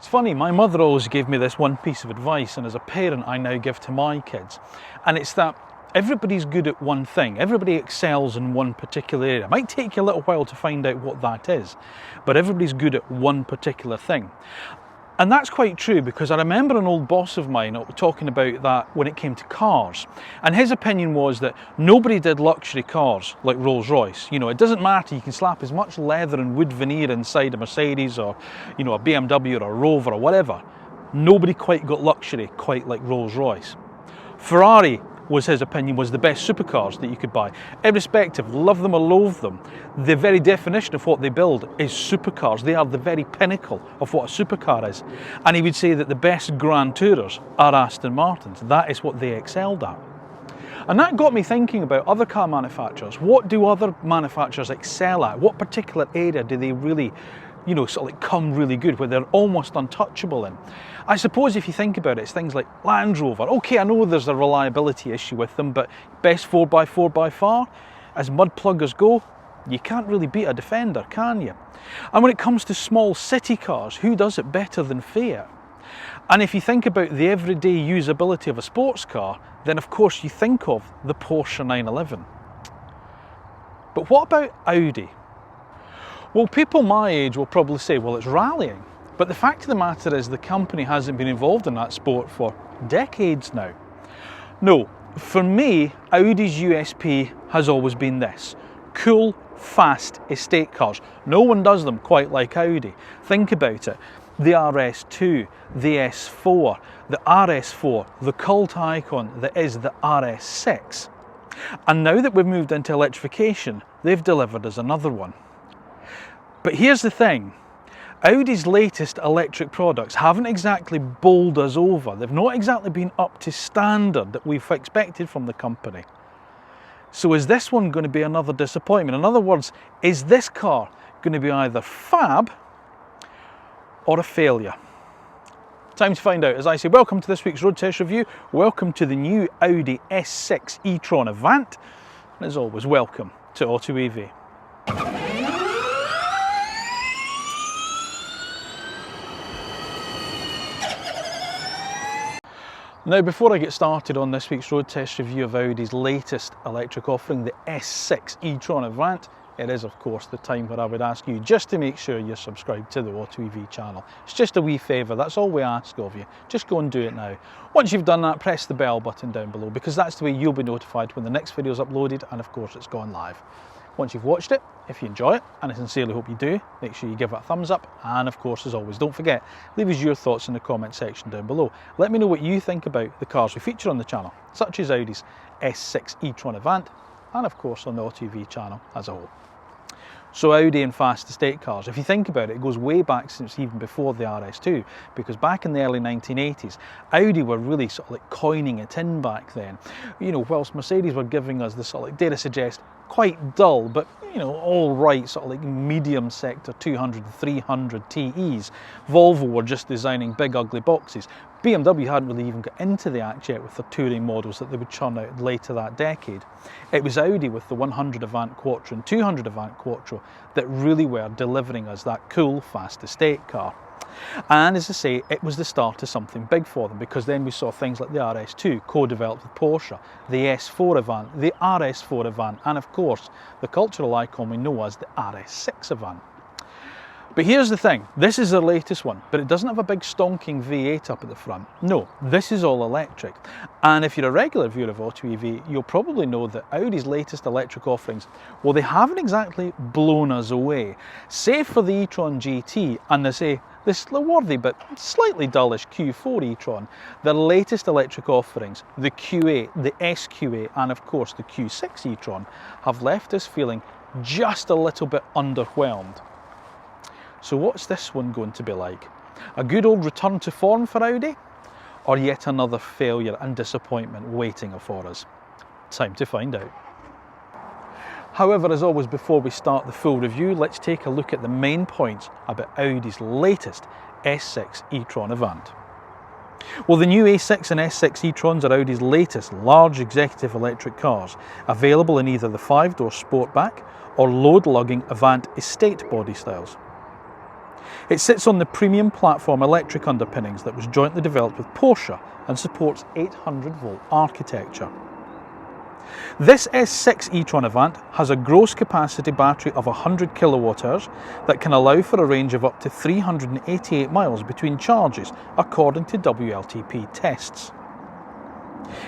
It's funny, my mother always gave me this one piece of advice, and as a parent I now give to my kids, and it's that everybody's good at one thing. Everybody excels in one particular area. It might take you a little while to find out what that is, but everybody's good at one particular thing. And that's quite true, because I remember an old boss of mine talking about that when it came to cars. And his opinion was that nobody did luxury cars like Rolls-Royce. You know, it doesn't matter, you can slap as much leather and wood veneer inside a Mercedes or, you know, a BMW or a Rover or whatever. Nobody quite got luxury quite like Rolls-Royce. Ferrari, was his opinion, was the best supercars that you could buy. Irrespective, love them or loathe them, the very definition of what they build is supercars. They are the very pinnacle of what a supercar is. And he would say that the best Grand Tourers are Aston Martins. That is what they excelled at. And that got me thinking about other car manufacturers. What do other manufacturers excel at? What particular area do they really, you know, sort of like come really good, where they're almost untouchable in? I suppose if you think about it, it's things like Land Rover. Okay, I know there's a reliability issue with them, but best 4x4 by far. As mud pluggers go, you can't really beat a Defender, can you? And when it comes to small city cars, who does it better than Fiat? And if you think about the everyday usability of a sports car, then of course you think of the Porsche 911. But what about Audi? Well, people my age will probably say, well, it's rallying. But the fact of the matter is the company hasn't been involved in that sport for decades now. No, for me, Audi's USP has always been this: cool, fast estate cars. No one does them quite like Audi. Think about it. The RS2, the S4, the RS4, the cult icon that is the RS6. And now that we've moved into electrification, they've delivered us another one. But here's the thing, Audi's latest electric products haven't exactly bowled us over. They've not exactly been up to standard that we've expected from the company. So is this one going to be another disappointment? In other words, is this car going to be either fab or a failure? Time to find out. As I say, welcome to this week's road test review. Welcome to the new Audi S6 e-tron Avant. And as always, welcome to AutoEV. Now, before I get started on this week's road test review of Audi's latest electric offering, the S6 e-tron Avant, it is of course the time where I would ask you just to make sure you're subscribed to the AutoEV channel. It's just a wee favour, that's all we ask of you. Just go and do it now. Once you've done that, press the bell button down below, because that's the way you'll be notified when the next video is uploaded and of course it's gone live. Once you've watched it, if you enjoy it, and I sincerely hope you do, make sure you give it a thumbs up, and of course, as always, don't forget, leave us your thoughts in the comment section down below. Let me know what you think about the cars we feature on the channel, such as Audi's S6 e-tron Avant, and of course on the AutoEV channel as a whole. So Audi and fast estate cars, if you think about it, it goes way back since even before the RS2, because back in the early 1980s, Audi were really sort of like coining it in back then. You know, whilst Mercedes were giving us the sort of like, dare I suggest, quite dull, but you know, all right, sort of like medium sector 200, 300 TEs. Volvo were just designing big ugly boxes. BMW hadn't really even got into the act yet with the touring models that they would churn out later that decade. It was Audi with the 100 Avant Quattro and 200 Avant Quattro that really were delivering us that cool, fast estate car. And as I say, it was the start of something big for them, because then we saw things like the RS2 co-developed with Porsche, the S4 Avant, the RS4 Avant, and of course the cultural icon we know as the RS6 Avant. But here's the thing, this is their latest one, but it doesn't have a big stonking V8 up at the front. No, this is all electric. And if you're a regular viewer of AutoEV, you'll probably know that Audi's latest electric offerings, well, they haven't exactly blown us away. Save for the e-tron GT and this slow-worthy but slightly dullish Q4 e-tron, their latest electric offerings, the Q8, the SQ8, and of course the Q6 e-tron, have left us feeling just a little bit underwhelmed. So what's this one going to be like? A good old return to form for Audi? Or yet another failure and disappointment waiting for us? Time to find out. However, as always, before we start the full review, let's take a look at the main points about Audi's latest S6 e-tron Avant. Well, the new A6 and S6 e-trons are Audi's latest large executive electric cars, available in either the 5-door Sportback or load-lugging Avant estate body styles. It sits on the premium platform electric underpinnings that was jointly developed with Porsche and supports 800 volt architecture. This S6 e-tron Avant has a gross capacity battery of 100 kilowatt hours that can allow for a range of up to 388 miles between charges, according to WLTP tests.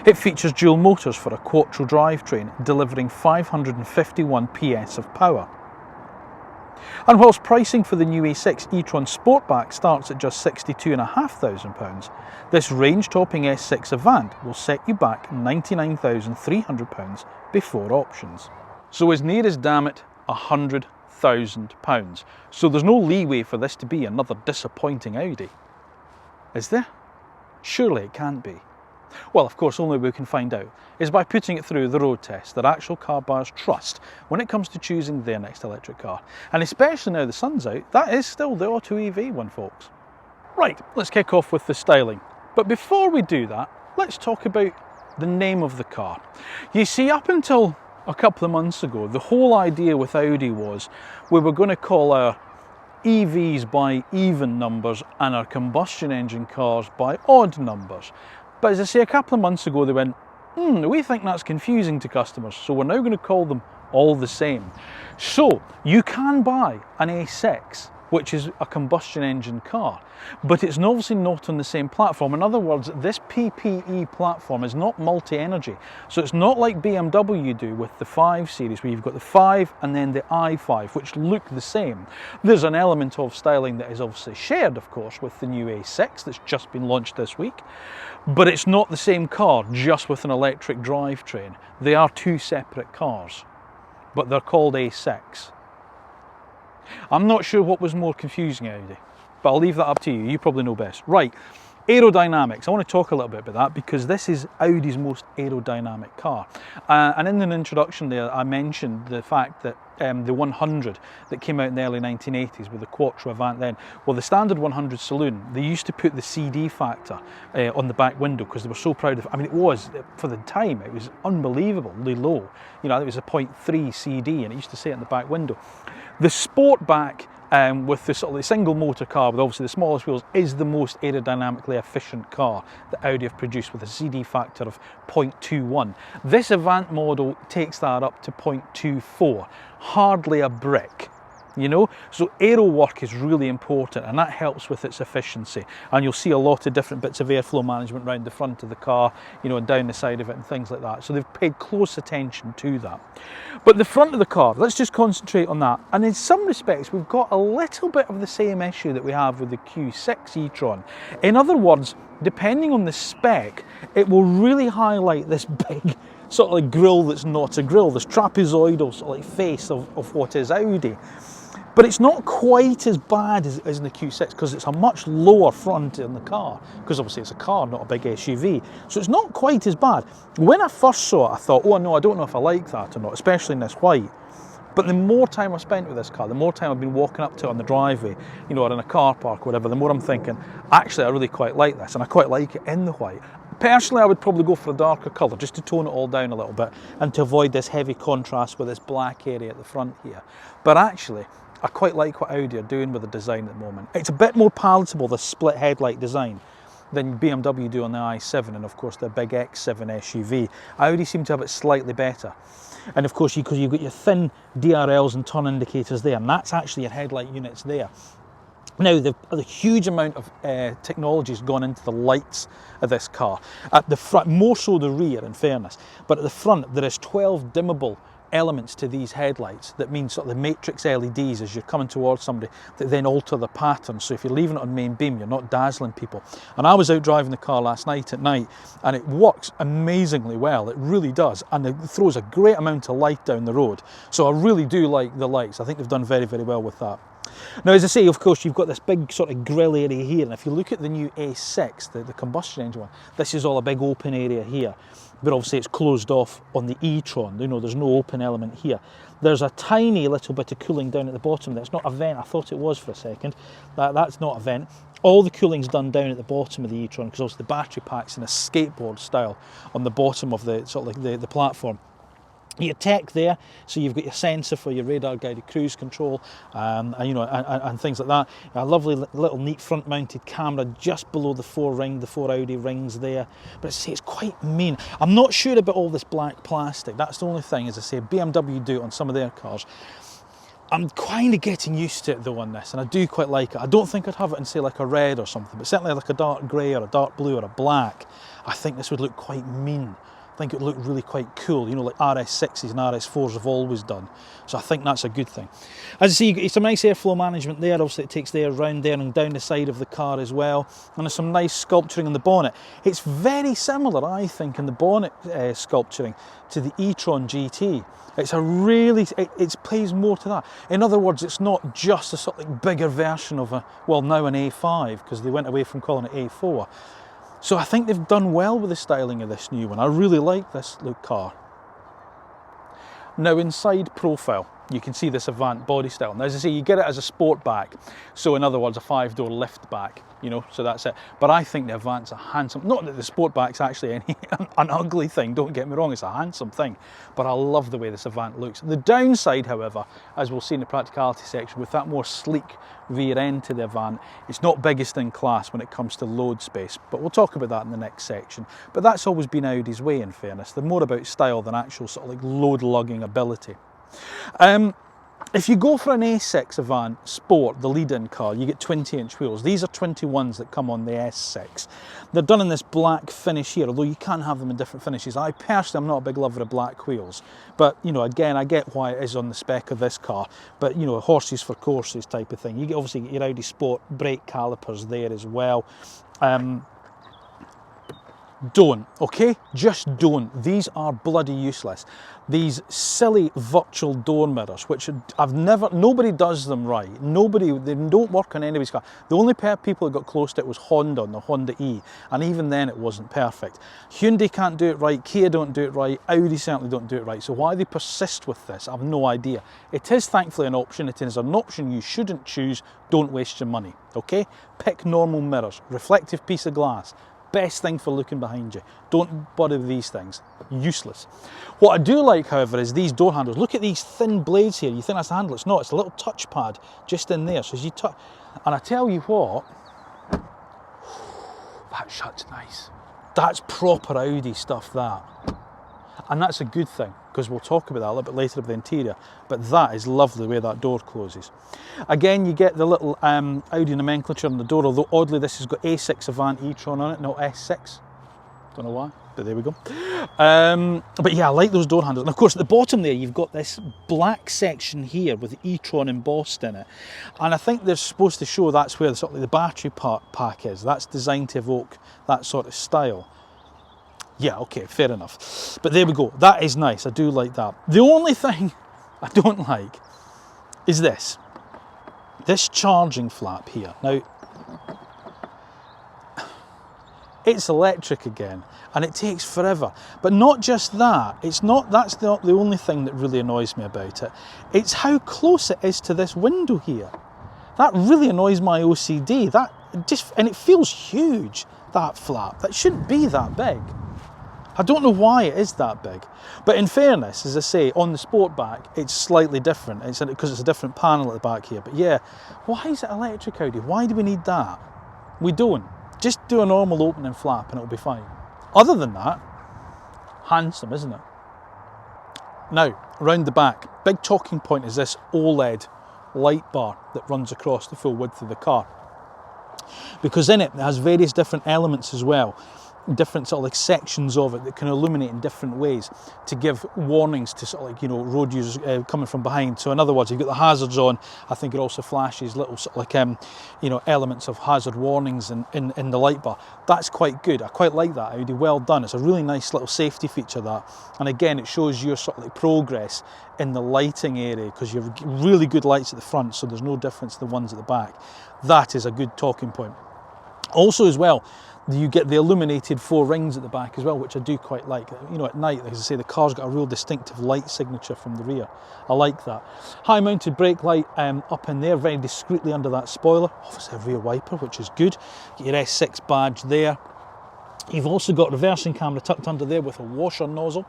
It features dual motors for a quattro drivetrain, delivering 551 PS of power. And whilst pricing for the new A6 e-tron Sportback starts at just £62,500, this range-topping S6 Avant will set you back £99,300 before options. So as near as, damn it, £100,000. So there's no leeway for this to be another disappointing Audi. Is there? Surely it can't be. Well, of course, only we can find out is by putting it through the road test that actual car buyers trust when it comes to choosing their next electric car. And especially now the sun's out, that is still the AutoEV one, folks. Right, let's kick off with the styling. But before we do that, let's talk about the name of the car. You see, up until a couple of months ago, the whole idea with Audi was we were going to call our EVs by even numbers and our combustion engine cars by odd numbers. But as I say, a couple of months ago they went, we think that's confusing to customers, so we're now going to call them all the same. So you can buy an A6, which is a combustion engine car, but it's obviously not on the same platform. In other words, this PPE platform is not multi-energy. So it's not like BMW do with the 5 Series, where you've got the 5 and then the i5, which look the same. There's an element of styling that is obviously shared, of course, with the new A6 that's just been launched this week, but it's not the same car just with an electric drivetrain. They are two separate cars, but they're called A6. I'm not sure what was more confusing, Audi, but I'll leave that up to you. You probably know best. Right, aerodynamics. I want to talk a little bit about that because this is Audi's most aerodynamic car. And in an introduction there, I mentioned the fact that the 100 that came out in the early 1980s with the Quattro Avant then, well, the standard 100 saloon, they used to put the CD factor on the back window because they were so proud of it. I mean, it was, for the time, it was unbelievably low. You know, it was a 0.3 CD and it used to say it in the back window. The Sportback with the sort of the single motor car with obviously the smallest wheels is the most aerodynamically efficient car that Audi have produced with a CD factor of 0.21. This Avant model takes that up to 0.24, hardly a brick. You know, so aero work is really important and that helps with its efficiency, and you'll see a lot of different bits of airflow management around the front of the car, you know, and down the side of it and things like that, so they've paid close attention to that. But the front of the car, let's just concentrate on that, and in some respects we've got a little bit of the same issue that we have with the Q6 e-tron. In other words, depending on the spec, it will really highlight this big sort of like grille that's not a grille, this trapezoidal sort of like face of what is Audi. But it's not quite as bad as in the Q6 because it's a much lower front in the car, because obviously it's a car, not a big SUV. So it's not quite as bad. When I first saw it, I thought, oh no, I don't know if I like that or not, especially in this white. But the more time I've spent with this car, the more time I've been walking up to it on the driveway, you know, or in a car park or whatever, the more I'm thinking, actually I really quite like this, and I quite like it in the white. Personally, I would probably go for a darker colour just to tone it all down a little bit and to avoid this heavy contrast with this black area at the front here. But actually, I quite like what Audi are doing with the design at the moment. It's a bit more palatable, the split headlight design, than BMW do on the i7 and of course the big X7 SUV. Audi seem to have it slightly better. And of course, because you've got your thin DRLs and turn indicators there, and that's actually your headlight units there. Now, the huge amount of technology has gone into the lights of this car. At the front, more so the rear in fairness, but at the front there is 12 dimmable elements to these headlights. That means sort of the matrix LEDs as you're coming towards somebody that then alter the pattern. So if you're leaving it on main beam, you're not dazzling people. And I was out driving the car last night at night and it works amazingly well. It really does. And it throws a great amount of light down the road. So I really do like the lights. I think they've done very, very well with that. Now, as I say, of course, you've got this big sort of grille area here, and if you look at the new A6, the combustion engine one, this is all a big open area here, but obviously it's closed off on the e-tron. You know, there's no open element here. There's a tiny little bit of cooling down at the bottom there. It's not a vent. I thought it was for a second. That's not a vent. All the cooling's done down at the bottom of the e-tron because obviously the battery pack's in a skateboard style on the bottom of the sort of like the platform. Your tech there, so you've got your sensor for your radar guided cruise control, and things like that. A lovely little neat front mounted camera just below the four Audi rings there. But it's quite mean. I'm not sure about all this black plastic. That's the only thing. As I say, BMW do it on some of their cars. I'm kind of getting used to it though on this, and I do quite like it. I don't think I'd have it in say like a red or something, but certainly like a dark grey or a dark blue or a black. I think this would look quite mean. I think it would look really quite cool, you know, like RS6s and RS4s have always done. So I think that's a good thing. As you see, it's some nice airflow management there. Obviously it takes the air around there and down the side of the car as well. And there's some nice sculpturing in the bonnet. It's very similar, I think, in the bonnet sculpturing to the e-tron GT. It's a really, it plays more to that. In other words, it's not just a sort of like bigger version of a, well, now an A5, because they went away from calling it A4. So I think they've done well with the styling of this new one. I really like this look car. Now inside profile, you can see this Avant body style. Now as I say, you get it as a sport back. So in other words, a 5-door lift back, you know, so that's it. But I think the Avant's a handsome, not that the sport back's actually an ugly thing, don't get me wrong, it's a handsome thing. But I love the way this Avant looks. The downside, however, as we'll see in the practicality section, with that more sleek rear end to the Avant, it's not biggest in class when it comes to load space. But we'll talk about that in the next section. But that's always been Audi's way, in fairness. They're more about style than actual sort of like load lugging ability. If you go for an A6 Avant Sport, the lead-in car, you get 20-inch wheels. These are 21s that come on the S6. They're done in this black finish here, although you can have them in different finishes. I personally am not a big lover of black wheels, but you know, again, I get why it is on the spec of this car. But you know, horses for courses type of thing. You obviously get your Audi Sport brake calipers there as well. Don't, okay? Just don't. These are bloody useless. These silly virtual door mirrors, which nobody does them right. They don't work on anybody's car. The only people that got close to it was Honda on the Honda E, and even then it wasn't perfect. Hyundai can't do it right, Kia don't do it right, Audi certainly don't do it right. So why they persist with this, I have no idea. It is thankfully an option. It is an option you shouldn't choose. Don't waste your money, okay? Pick normal mirrors, reflective piece of glass. Best thing for looking behind you. Don't bother with these things. Useless. What I do like, however, is these door handles. Look at these thin blades here. You think that's the handle? It's not. It's a little touch pad just in there. So as you touch, and I tell you what, that shuts nice. That's proper Audi stuff, that. And that's a good thing, because we'll talk about that a little bit later about the interior, but that is lovely the way that door closes. Again, you get the little Audi nomenclature on the door, although oddly this has got A6 Avant e-tron on it, not S6. Don't know why, but there we go. But yeah, I like those door handles. And of course at the bottom there, you've got this black section here with the e-tron embossed in it. And I think they're supposed to show that's where sort of the battery pack is. That's designed to evoke that sort of style. Yeah, okay, fair enough. But there we go. That is nice. I do like that. The only thing I don't like is this charging flap here. Now, it's electric again, and it takes forever. But not just that. That's not the only thing that really annoys me about it. It's how close it is to this window here. That really annoys my OCD. And it feels huge, that flap. That shouldn't be that big. I don't know why it is that big, but in fairness, as I say, on the Sportback, it's slightly different. It's because it's a different panel at the back here. But yeah, why is it electric, Audi? Why do we need that? We don't. Just do a normal opening flap and it'll be fine. Other than that, handsome, isn't it? Now, around the back, big talking point is this OLED light bar that runs across the full width of the car. Because in it has various different elements as well. Different sort of like sections of it that can illuminate in different ways to give warnings to sort of like, you know, road users coming from behind. So in other words, you've got the hazards on. I think it also flashes little sort of like you know, elements of hazard warnings in the light bar. That's quite good. I quite like that, Audi. Well done. It's a really nice little safety feature, that. And again, it shows your sort of like progress in the lighting area, because you have really good lights at the front, so there's no difference to the ones at the back. That is a good talking point. Also as well, you get the illuminated 4 rings at the back as well, which I do quite like. You know, at night, as I say, the car's got a real distinctive light signature from the rear. I like that. High mounted brake light up in there, very discreetly under that spoiler. Obviously a rear wiper, which is good. Get your S6 badge there. You've also got reversing camera tucked under there with a washer nozzle.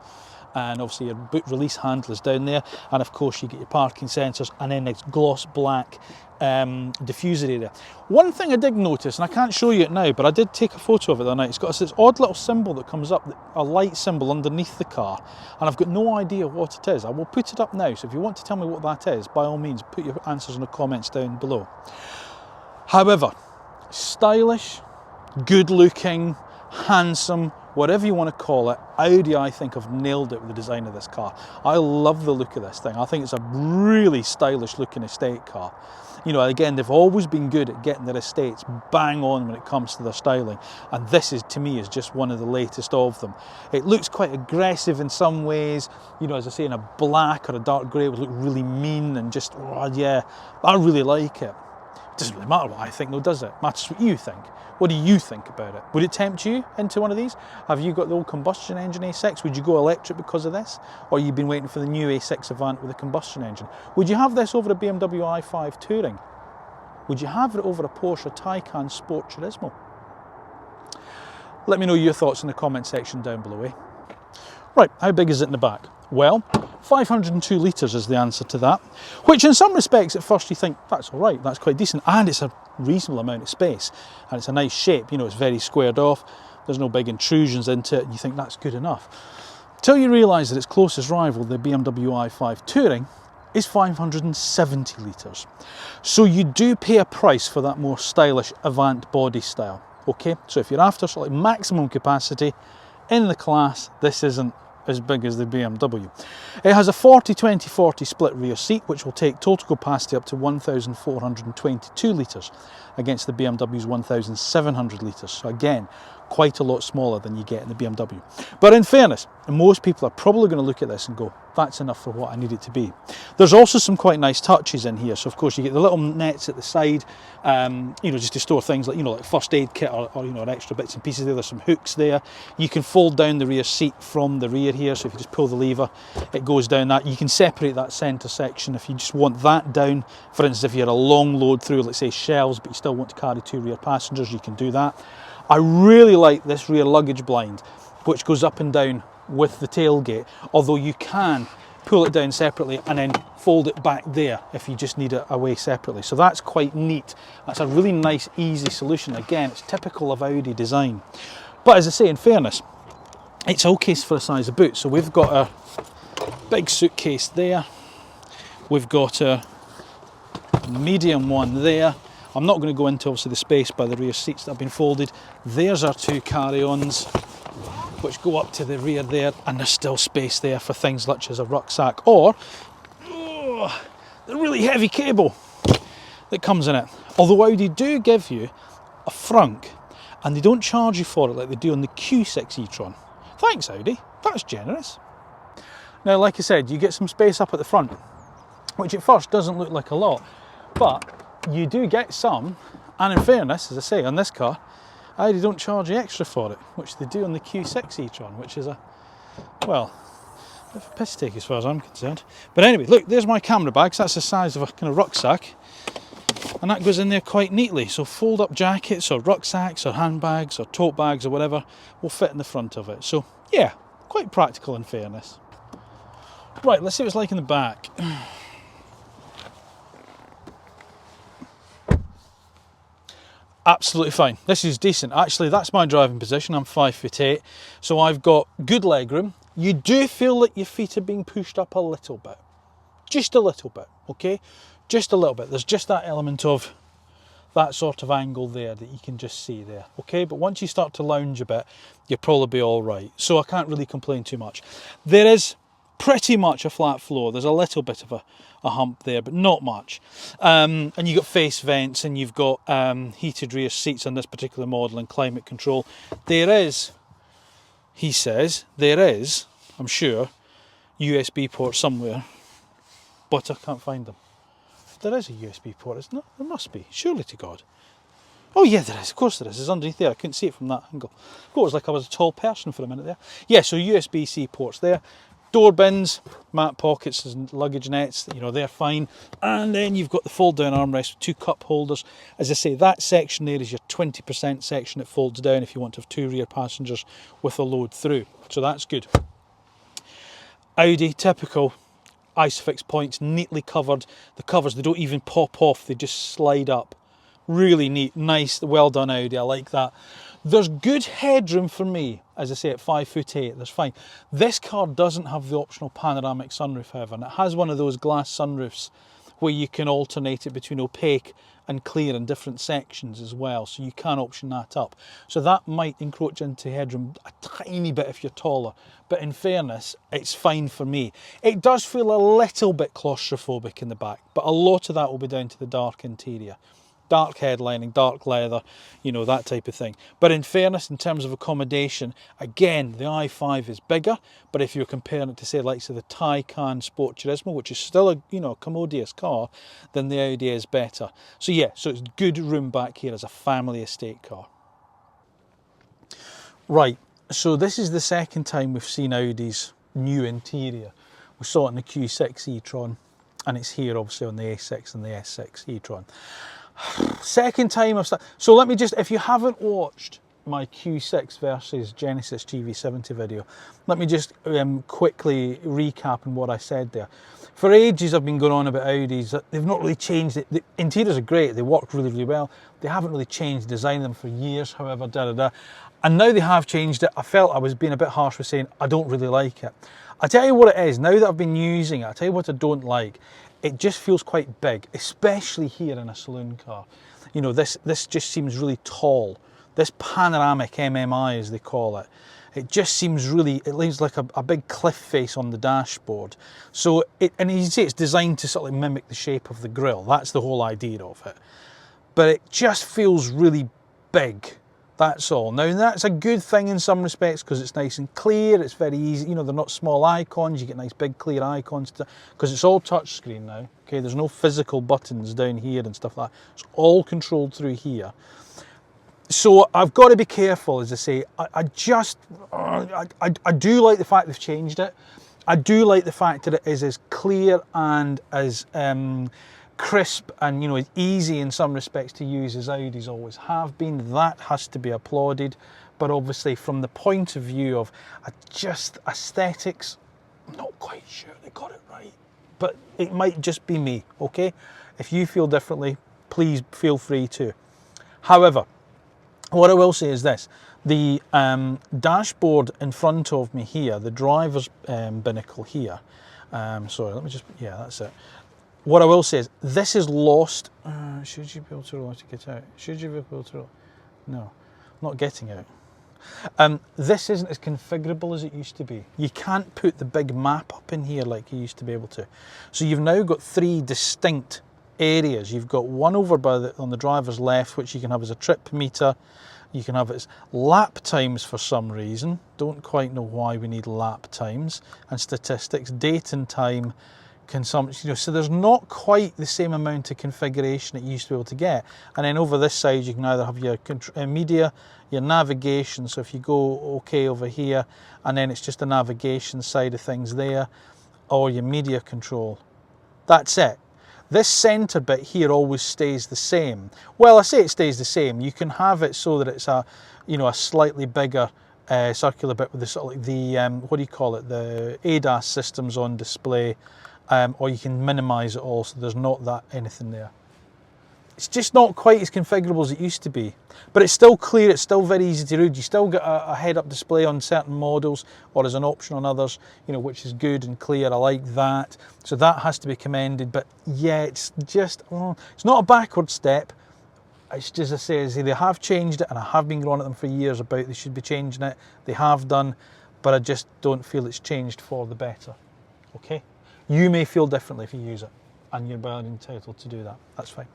and obviously your boot release handle is down there, and of course you get your parking sensors, and then it's gloss black diffuser area. One thing I did notice, and I can't show you it now, but I did take a photo of it the other night. It's got this odd little symbol that comes up, a light symbol underneath the car, and I've got no idea what it is. I will put it up now, so if you want to tell me what that is, by all means put your answers in the comments down below. However, stylish, good looking, handsome, whatever you want to call it, Audi, I think, have nailed it with the design of this car. I love the look of this thing. I think it's a really stylish looking estate car. You know, again, they've always been good at getting their estates bang on when it comes to their styling, and this is, to me, is just one of the latest of them. It looks quite aggressive in some ways, you know, as I say, in a black or a dark grey, it would look really mean and just, oh yeah, I really like it. It doesn't really matter what I think though, does it? It matters what you think. What do you think about it? Would it tempt you into one of these? Have you got the old combustion engine A6? Would you go electric because of this? Or you've been waiting for the new A6 Avant with a combustion engine? Would you have this over a BMW i5 Touring? Would you have it over a Porsche Taycan Sport Turismo? Let me know your thoughts in the comment section down below, eh? Right, how big is it in the back? Well, 502 litres is the answer to that, which in some respects at first you think, that's all right, that's quite decent, and it's a reasonable amount of space, and it's a nice shape, you know, it's very squared off, there's no big intrusions into it, and you think that's good enough. Till you realise that its closest rival, the BMW i5 Touring, is 570 litres. So you do pay a price for that more stylish Avant body style, okay? So if you're after sort of like maximum capacity in the class, this isn't as big as the BMW. It has a 40-20-40 split rear seat, which will take total capacity up to 1,422 litres against the BMW's 1,700 litres. So again, quite a lot smaller than you get in the BMW. But in fairness, most people are probably going to look at this and go, that's enough for what I need it to be. There's also some quite nice touches in here. So of course you get the little nets at the side, you know, just to store things like, you know, like first aid kit or you know, extra bits and pieces there. There's some hooks there. You can fold down the rear seat from the rear here. So if you just pull the lever, it goes down that. You can separate that centre section if you just want that down. For instance, if you had a long load through, let's say shelves, but you still want to carry 2 rear passengers, you can do that. I really like this rear luggage blind, which goes up and down with the tailgate, although you can pull it down separately and then fold it back there if you just need it away separately. So that's quite neat. That's a really nice, easy solution. Again, it's typical of Audi design. But as I say, in fairness, it's okay for the size of boot. So we've got a big suitcase there. We've got a medium one there. I'm not going to go into obviously the space by the rear seats that have been folded. There's our 2 carry-ons, which go up to the rear there, and there's still space there for things such as a rucksack or the really heavy cable that comes in it. Although Audi do give you a frunk, and they don't charge you for it like they do on the Q6 e-tron. Thanks Audi, that's generous. Now like I said, you get some space up at the front, which at first doesn't look like a lot, but you do get some, and in fairness, as I say, on this car, Audi don't charge you extra for it, which they do on the Q6 e-tron, which is a, well, a bit of a piss take as far as I'm concerned. But anyway, look, there's my camera bag, so that's the size of a kind of rucksack, and that goes in there quite neatly. So fold up jackets or rucksacks or handbags or tote bags or whatever will fit in the front of it. So yeah, quite practical in fairness. Right, let's see what it's like in the back. Absolutely fine. This is decent. Actually, that's my driving position. I'm 5'8", so I've got good leg room. You do feel that your feet are being pushed up a little bit. Just a little bit, okay? Just a little bit. There's just that element of that sort of angle there that you can just see there, okay? But once you start to lounge a bit, you'll probably be all right. So I can't really complain too much. There is pretty much a flat floor. There's a little bit of a hump there, but not much. And you've got face vents, and you've got heated rear seats on this particular model and climate control. There is, he says, there is, I'm sure, USB ports somewhere, but I can't find them. There is a USB port, isn't there? There must be, surely to God. Oh yeah, there is, of course there is. It's underneath there. I couldn't see it from that angle. Of course, like I was a tall person for a minute there. Yeah, so USB-C ports there. Door bins, mat pockets and luggage nets, you know, they're fine. And then you've got the fold down armrest with 2 cup holders. As I say, that section there is your 20% section that folds down if you want to have 2 rear passengers with a load through. So that's good. Audi, typical. Isofix points, neatly covered. The covers, they don't even pop off, they just slide up. Really neat, nice, well done Audi, I like that. There's good headroom for me, as I say, at 5'8", that's fine. This car doesn't have the optional panoramic sunroof, however, and it has one of those glass sunroofs where you can alternate it between opaque and clear in different sections as well, so you can option that up. So that might encroach into headroom a tiny bit if you're taller, but in fairness, it's fine for me. It does feel a little bit claustrophobic in the back, but a lot of that will be down to the dark interior. Dark headlining, dark leather, you know, that type of thing. But in fairness, in terms of accommodation, again, the i5 is bigger, but if you're comparing it to, say, like the Taycan Sport Turismo, which is still a, you know, a commodious car, then the Audi is better. So yeah, so it's good room back here as a family estate car. Right, so this is the second time we've seen Audi's new interior. We saw it in the Q6 e-tron, and it's here obviously on the A6 and the S6 e-tron. Second time I've started. So let me just, if you haven't watched my Q6 versus Genesis GV70 video, let me just quickly recap on what I said there. For ages I've been going on about Audis. They've not really changed it. The interiors are great, they work really, really well. They haven't really changed the design of them for years, however, and now they have changed it. I felt I was being a bit harsh with saying I don't really like it. I tell you what it is, now that I've been using it, I tell you what I don't like. It just feels quite big, especially here in a saloon car. You know, this just seems really tall. This panoramic MMI, as they call it, it just seems really, it leaves like a big cliff face on the dashboard. So, and you see it's designed to sort of mimic the shape of the grille. That's the whole idea of it. But it just feels really big. That's all. Now that's a good thing in some respects because it's nice and clear, it's very easy, you know, they're not small icons, you get nice big clear icons because it's all touchscreen now, okay, there's no physical buttons down here and stuff like that, it's all controlled through here. So I've got to be careful, as I say, I do like the fact they've changed it, I do like the fact that it is as clear and as crisp and, you know, easy in some respects to use as Audis always have been. That has to be applauded, but obviously from the point of view of just aesthetics, I'm not quite sure they got it right, but it might just be me, okay? If you feel differently, please feel free to. However, what I will say is this, the dashboard in front of me here, the driver's binnacle here, sorry, let me just, yeah, that's it. What I will say is, this is lost. Should you be able to roll to get out? Should you be able to roll? No, not getting out. This isn't as configurable as it used to be. You can't put the big map up in here like you used to be able to. So you've now got three distinct areas. You've got one over on the driver's left, which you can have as a trip meter. You can have it as lap times for some reason. Don't quite know why we need lap times. And statistics, date and time, consumption, you know, so there's not quite the same amount of configuration that you used to be able to get. And then over this side you can either have your media, your navigation, so if you go okay over here and then it's just the navigation side of things there, or your media control. That's it. This centre bit here always stays the same. Well, I say it stays the same. You can have it so that it's a, you know, a slightly bigger circular bit with the sort of like the what do you call it, the ADAS systems on display. Or you can minimise it all so there's not that anything there. It's just not quite as configurable as it used to be, but it's still clear, it's still very easy to read. You still get a head-up display on certain models or as an option on others, you know, which is good and clear. I like that, so that has to be commended. But yeah, it's just, it's not a backward step. It's just, as I say, they have changed it, and I have been going at them for years about they should be changing it. They have done, but I just don't feel it's changed for the better. Okay. You may feel differently if you use it, and you're well entitled to do that. That's fine.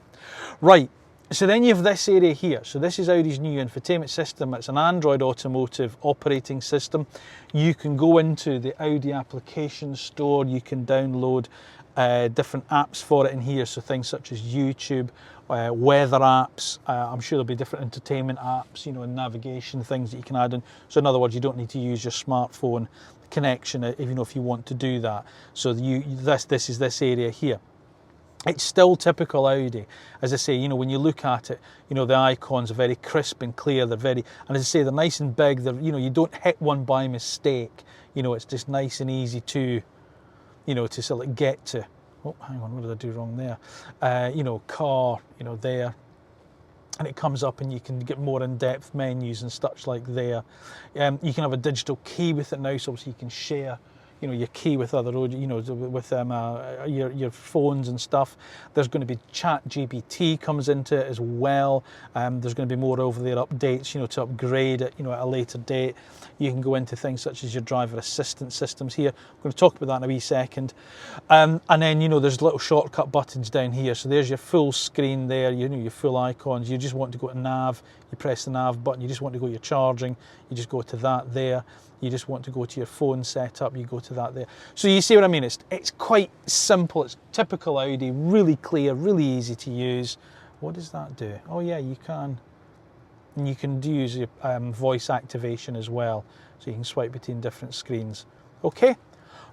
Right, so then you have this area here. So this is Audi's new infotainment system. It's an Android automotive operating system. You can go into the Audi application store. You can download different apps for it in here. So things such as YouTube, weather apps. I'm sure there'll be different entertainment apps, you know, and navigation things that you can add in. So in other words, you don't need to use your smartphone connection, even if you want to do that. So this is this area here. It's still typical Audi. As I say, you know, when you look at it, you know, the icons are very crisp and clear. They're very, and as I say, they're nice and big. They're, you know, you don't hit one by mistake. you know, it's just nice and easy to, you know, to sort of get to. Oh, hang on, what did I do wrong there? You know, car, you know, there. And it comes up and you can get more in-depth menus and such like there. You can have a digital key with it now, so obviously you can share, you know, your key with other, you know, with your phones and stuff. There's going to be ChatGPT comes into it as well. There's going to be more over-there updates, you know, to upgrade it, you know, at a later date. You can go into things such as your driver assistance systems here. I'm going to talk about that in a wee second. And then, you know, there's little shortcut buttons down here. So there's your full screen there, you know, your full icons. You just want to go to nav, you press the nav button. You just want to go to your charging, you just go to that there. You just want to go to your phone setup, you go to that there. So you see what I mean? It's quite simple. It's typical Audi, really clear, really easy to use. What does that do? Oh yeah, you can use your voice activation as well. So you can swipe between different screens. Okay,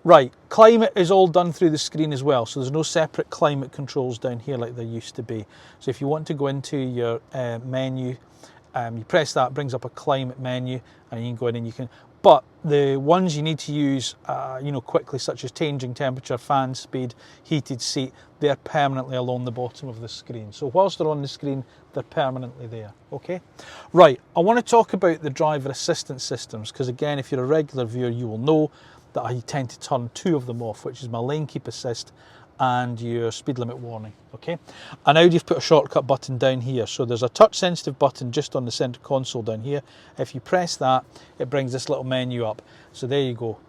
right, climate is all done through the screen as well. So there's no separate climate controls down here like there used to be. So if you want to go into your menu, you press that, it brings up a climate menu, and you can go in and you can, but the ones you need to use, you know, quickly, such as changing temperature, fan speed, heated seat, they're permanently along the bottom of the screen. So whilst they're on the screen, they're permanently there, okay? Right, I want to talk about the driver assistance systems, because again, if you're a regular viewer, you will know that I tend to turn two of them off, which is my lane keep assist and your speed limit warning, okay? And now you've put a shortcut button down here. So there's a touch sensitive button just on the center console down here. If you press that, it brings this little menu up. So there you go.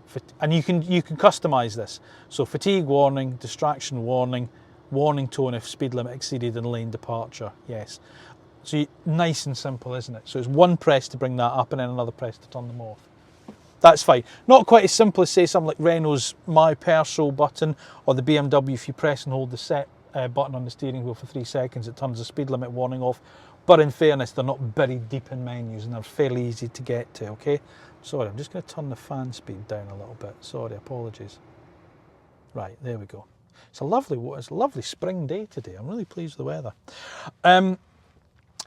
And you can customize this. So fatigue warning, distraction warning, warning tone if speed limit exceeded and lane departure, yes. So nice and simple, isn't it? So it's one press to bring that up and then another press to turn them off. That's fine. Not quite as simple as, say, something like Renault's My Perso button, or the BMW, if you press and hold the set button on the steering wheel for 3 seconds, it turns the speed limit warning off. But in fairness, they're not buried deep in menus and they're fairly easy to get to, okay? Sorry, I'm just going to turn the fan speed down a little bit. Sorry, apologies. Right, there we go. It's a lovely spring day today. I'm really pleased with the weather.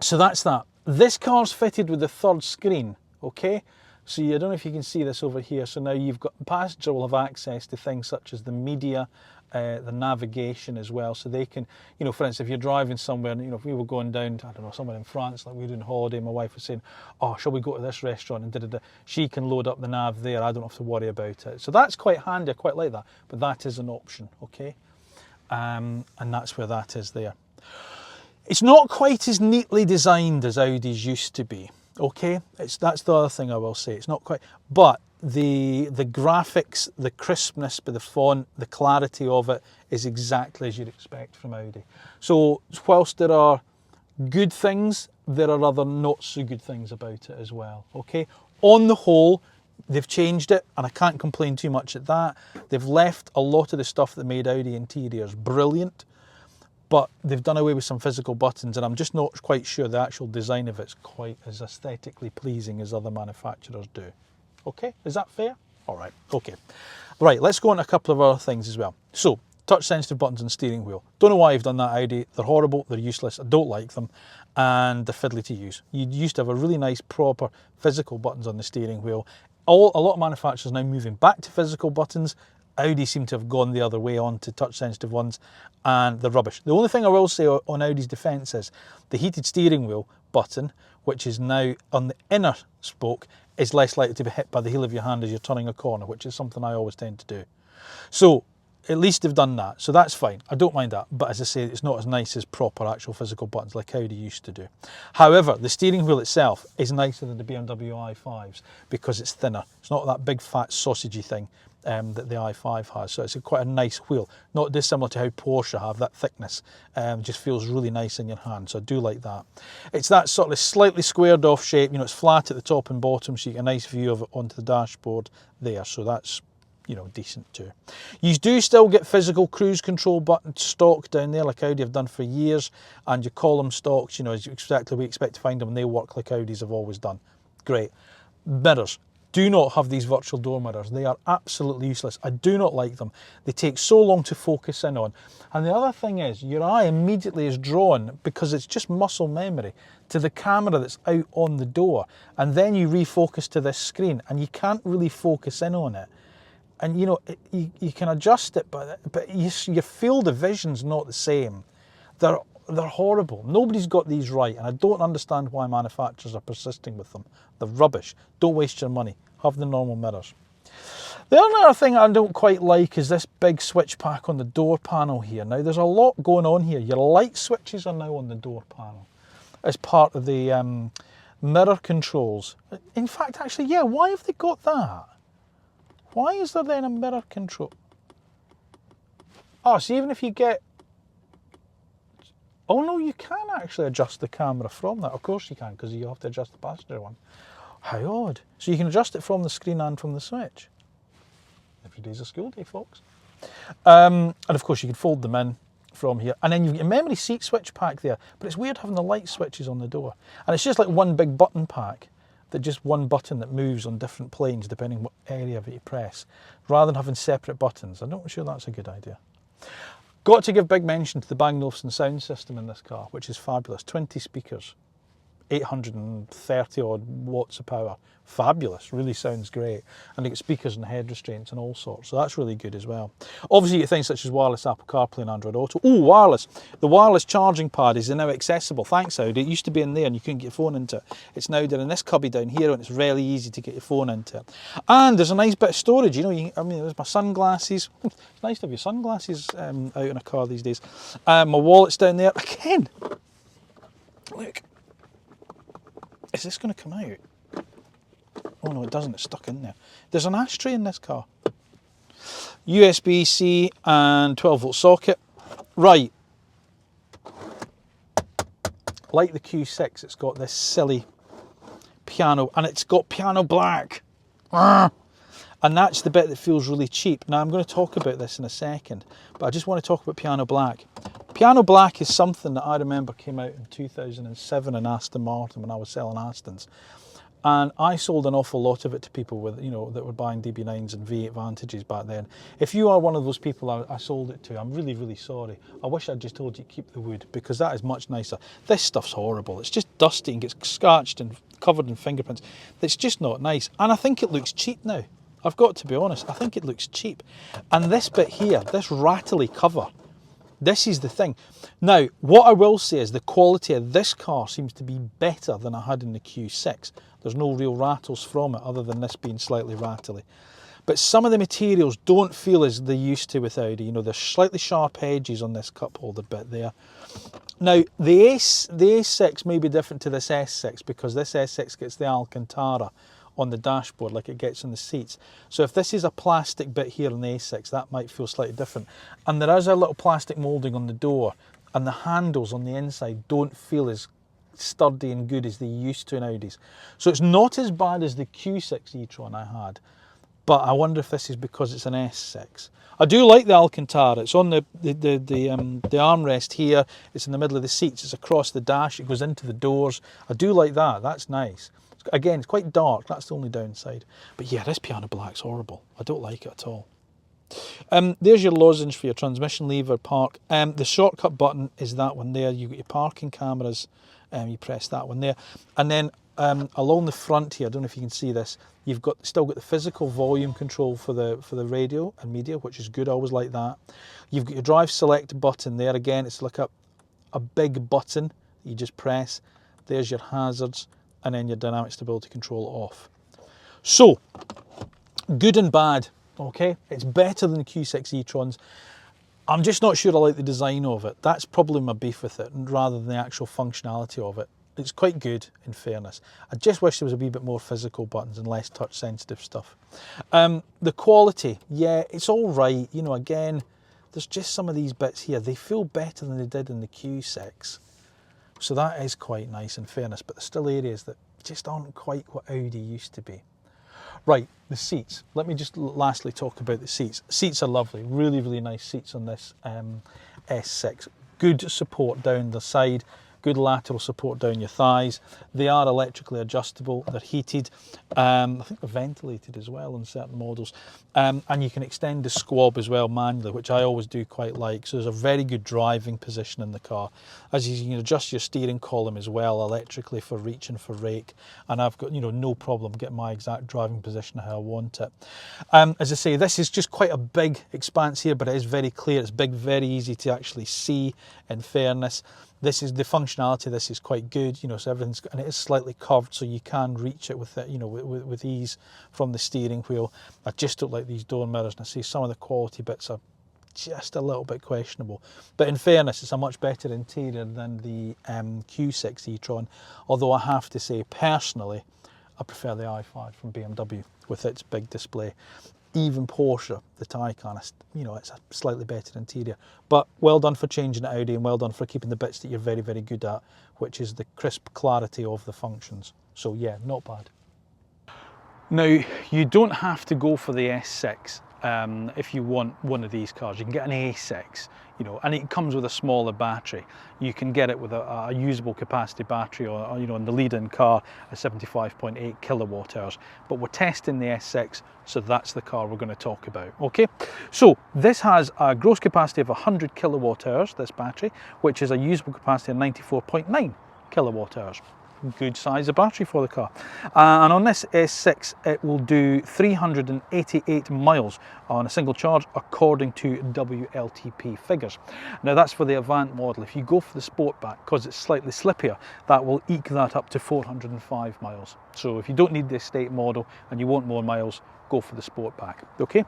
So that's that. This car's fitted with the third screen, okay? So I don't know if you can see this over here. So now you've got, the passenger will have access to things such as the media, the navigation as well. So they can, you know, for instance, if you're driving somewhere, you know, if we were going down to, I don't know, somewhere in France, like we were doing holiday, my wife was saying, oh, shall we go to this restaurant? And da-da-da. She can load up the nav there. I don't have to worry about it. So that's quite handy. I quite like that. But that is an option, okay? And that's where that is there. It's not quite as neatly designed as Audi's used to be. Okay, that's the other thing I will say. It's not quite, but the graphics, the crispness, but the font, the clarity of it is exactly as you'd expect from Audi. So whilst there are good things, there are other not so good things about it as well. Okay, on the whole, they've changed it, and I can't complain too much at that. They've left a lot of the stuff that made Audi interiors brilliant, but they've done away with some physical buttons, and I'm just not quite sure the actual design of it's quite as aesthetically pleasing as other manufacturers do. Okay, is that fair? All right, okay. Right, let's go on to a couple of other things as well. So, touch sensitive buttons on steering wheel. Don't know why you've done that, Audi. They're horrible, they're useless, I don't like them, and they're fiddly to use. You used to have a really nice, proper physical buttons on the steering wheel. A lot of manufacturers are now moving back to physical buttons. Audi seem to have gone the other way on to touch sensitive ones, and they're rubbish. The only thing I will say on Audi's defence is the heated steering wheel button, which is now on the inner spoke, is less likely to be hit by the heel of your hand as you're turning a corner, which is something I always tend to do. So at least they've done that, so that's fine. I don't mind that, but as I say, it's not as nice as proper actual physical buttons like Audi used to do. However, the steering wheel itself is nicer than the BMW i5s because it's thinner. It's not that big fat sausagey thing that the i5 has, so it's quite a nice wheel, not dissimilar to how Porsche have that thickness. Just feels really nice in your hand, so I do like that. It's that sort of slightly squared off shape, you know, it's flat at the top and bottom, so you get a nice view of it onto the dashboard there, so that's, you know, decent too. You do still get physical cruise control button stock down there like Audi have done for years, and your column stocks, you know, is exactly we expect to find them, and they work like Audis have always done. Great. Mirrors. Do not have these virtual door mirrors. They are absolutely useless. I do not like them. They take so long to focus in on. And the other thing is, your eye immediately is drawn, because it's just muscle memory, to the camera that's out on the door. And then you refocus to this screen and you can't really focus in on it. And you know, you can adjust it, but your field of vision's not the same. They're horrible. Nobody's got these right, and I don't understand why manufacturers are persisting with them. They're rubbish. Don't waste your money. Have the normal mirrors. The other thing I don't quite like is this big switch pack on the door panel here. Now, there's a lot going on here. Your light switches are now on the door panel as part of the mirror controls. In fact, actually, yeah, why have they got that? Why is there then a mirror control? Oh, so even if you get... Oh no, you can actually adjust the camera from that. Of course you can, because you have to adjust the passenger one. How odd. So you can adjust it from the screen and from the switch. Every day's a school day, folks. And of course you can fold them in from here. And then you've got a memory seat switch pack there. But it's weird having the light switches on the door. And it's just like one big button pack. That just one button that moves on different planes depending what area that you press. Rather than having separate buttons. I'm not sure that's a good idea. Got to give big mention to the Bang & Olufsen sound system in this car, which is fabulous. 20 speakers, 830 odd watts of power. Fabulous, really sounds great. And you get speakers and head restraints and all sorts, so that's really good as well. Obviously you get things such as wireless Apple CarPlay and Android Auto. Oh, wireless. The wireless charging pad is now accessible. Thanks, Audi. It used to be in there and you couldn't get your phone into it. It's now down in this cubby down here, and it's really easy to get your phone into it. And there's a nice bit of storage. You know, I mean, there's my sunglasses. It's nice to have your sunglasses out in a car these days. My wallet's down there. Again, look. Is this going to come out? Oh no, it doesn't, it's stuck in there. There's an ashtray in this car. USB-C and 12-volt socket. Right. Like the Q6, it's got this silly piano, and it's got piano black. And that's the bit that feels really cheap. Now I'm going to talk about this in a second, but I just want to talk about piano black. Piano black is something that I remember came out in 2007 in Aston Martin when I was selling Astons. And I sold an awful lot of it to people with, you know, that were buying DB9s and V8 Vantages back then. If you are one of those people I sold it to, I'm really, really sorry. I wish I'd just told you to keep the wood, because that is much nicer. This stuff's horrible. It's just dusty and gets scratched and covered in fingerprints. It's just not nice. And I think it looks cheap now. I've got to be honest, I think it looks cheap. And this bit here, this rattly cover, this is the thing. Now, what I will say is the quality of this car seems to be better than I had in the Q6. There's no real rattles from it, other than this being slightly rattly. But some of the materials don't feel as they used to with Audi. You know, there's slightly sharp edges on this cup holder bit there. Now, the A6 may be different to this S6, because this S6 gets the Alcantara on the dashboard like it gets in the seats. So if this is a plastic bit here in the A6, that might feel slightly different. And there is a little plastic moulding on the door, and the handles on the inside don't feel as sturdy and good as they used to in Audis. So it's not as bad as the Q6 e-tron I had, but I wonder if this is because it's an S6. I do like the Alcantara. It's on the armrest here. It's in the middle of the seats. It's across the dash. It goes into the doors. I do like that. That's nice. Again, it's quite dark. That's the only downside. But yeah, this piano black's horrible. I don't like it at all. There's your lozenge for your transmission lever, park. The shortcut button is that one there. You've got your parking cameras. You press that one there. And then along the front here, I don't know if you can see this, you've still got the physical volume control for the radio and media, which is good. I always like that. You've got your drive select button there. Again, it's like a big button that you just press. There's your hazards, and then your dynamic stability control off. So, good and bad, okay? It's better than the Q6 e-trons. I'm just not sure I like the design of it. That's probably my beef with it, rather than the actual functionality of it. It's quite good, in fairness. I just wish there was a wee bit more physical buttons and less touch-sensitive stuff. The quality, yeah, it's all right. You know, again, there's just some of these bits here. They feel better than they did in the Q6. So that is quite nice, in fairness, but there's still areas that just aren't quite what Audi used to be. Right, the seats. Let me just lastly talk about the seats. Seats are lovely, really, really nice seats on this S6. Good support down the side, good lateral support down your thighs. They are electrically adjustable, they're heated, I think they're ventilated as well in certain models, and you can extend the squab as well manually, which I always do quite like. So there's a very good driving position in the car. As you can adjust your steering column as well electrically for reach and for rake, and I've got, you know, no problem getting my exact driving position how I want it. As I say, this is just quite a big expanse here, but it is very clear, it's big, very easy to actually see, in fairness. This is the functionality, this is quite good, you know, so everything's, and it is slightly curved, so you can reach it with it, you know, with ease from the steering wheel. I just don't like these door mirrors, and I see some of the quality bits are just a little bit questionable. But in fairness, it's a much better interior than the Q6 e-tron, although I have to say, personally, I prefer the i5 from BMW with its big display. Even Porsche, the Taycan, you know, it's a slightly better interior. But well done for changing it Audi, and well done for keeping the bits that you're very, very good at, which is the crisp clarity of the functions. So yeah, not bad. Now, you don't have to go for the S6 if you want one of these cars. You can get an A6, you know, and it comes with a smaller battery. You can get it with a usable capacity battery, or you know, in the lead-in car, a 75.8 kilowatt hours. But we're testing the S6, so that's the car we're going to talk about. Okay, so this has a gross capacity of 100 kilowatt hours, this battery, which is a usable capacity of 94.9 kilowatt hours. Good size of battery for the car. And on this S6, it will do 388 miles on a single charge, according to WLTP figures. Now that's for the Avant model. If you go for the Sportback, because it's slightly slippier, that will eke that up to 405 miles. So if you don't need the estate model and you want more miles, go for the Sportback. Okay,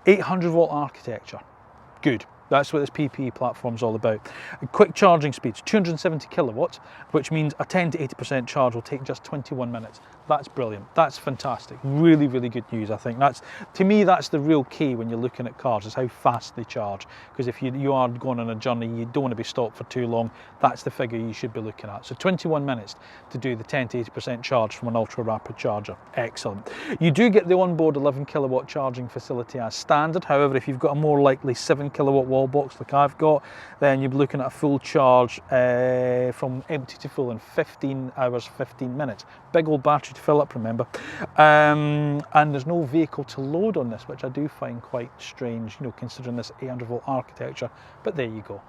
800 volt architecture, good. That's what this PPE platform is all about. Quick charging speeds, 270 kilowatts, which means a 10 to 80% charge will take just 21 minutes. That's brilliant. That's fantastic. Really, really good news, I think. That's, to me, that's the real key when you're looking at cars, is how fast they charge. Because if you are going on a journey, you don't want to be stopped for too long. That's the figure you should be looking at. So 21 minutes to do the 10 to 80% charge from an ultra rapid charger. Excellent. You do get the onboard 11 kilowatt charging facility as standard. However, if you've got a more likely 7 kilowatt wall box like I've got, then you'll be looking at a full charge from empty to full in 15 hours, 15 minutes. Big old battery to fill up, remember. And there's no vehicle to load on this, which I do find quite strange, you know, considering this 800 volt architecture, but there you go.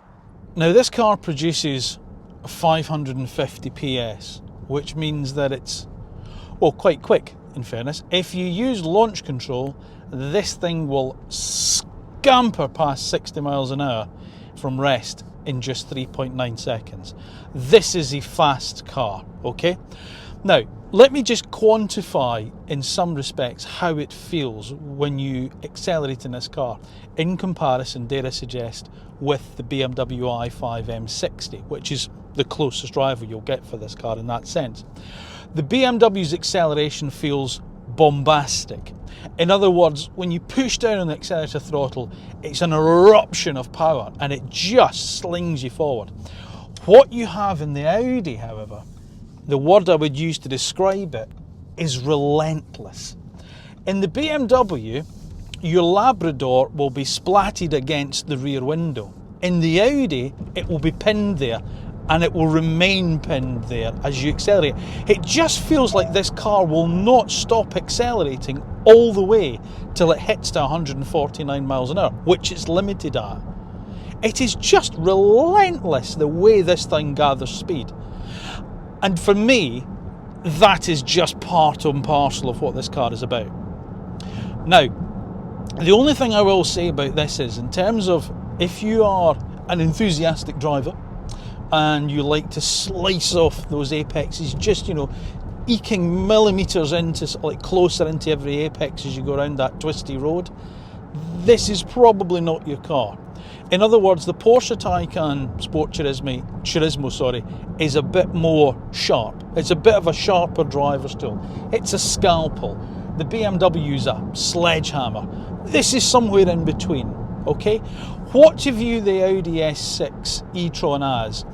Now this car produces 550 PS, which means that it's, well, quite quick, in fairness. If you use launch control, this thing will scamper past 60 miles an hour from rest in just 3.9 seconds. This is a fast car, okay? Now, let me just quantify in some respects how it feels when you accelerate in this car in comparison, dare I suggest, with the BMW i5 M60, which is the closest rival you'll get for this car in that sense. The BMW's acceleration feels bombastic. In other words, when you push down on the accelerator throttle, it's an eruption of power and it just slings you forward. What you have in the Audi, however, the word I would use to describe it is relentless. In the BMW, your Labrador will be splatted against the rear window. In the Audi, it will be pinned there, and it will remain pinned there as you accelerate. It just feels like this car will not stop accelerating all the way till it hits to 149 miles an hour, which it's limited at. It is just relentless the way this thing gathers speed. And for me, that is just part and parcel of what this car is about. Now, the only thing I will say about this is, in terms of if you are an enthusiastic driver and you like to slice off those apexes, just, you know, eking millimeters into, like, closer into every apex as you go around that twisty road, this is probably not your car. In other words, the Porsche Taycan Sport Turismo, is a bit more sharp. It's a bit of a sharper driver's tool. It's a scalpel. The BMW's a sledgehammer. This is somewhere in between, okay? What to view the Audi S6 e-tron as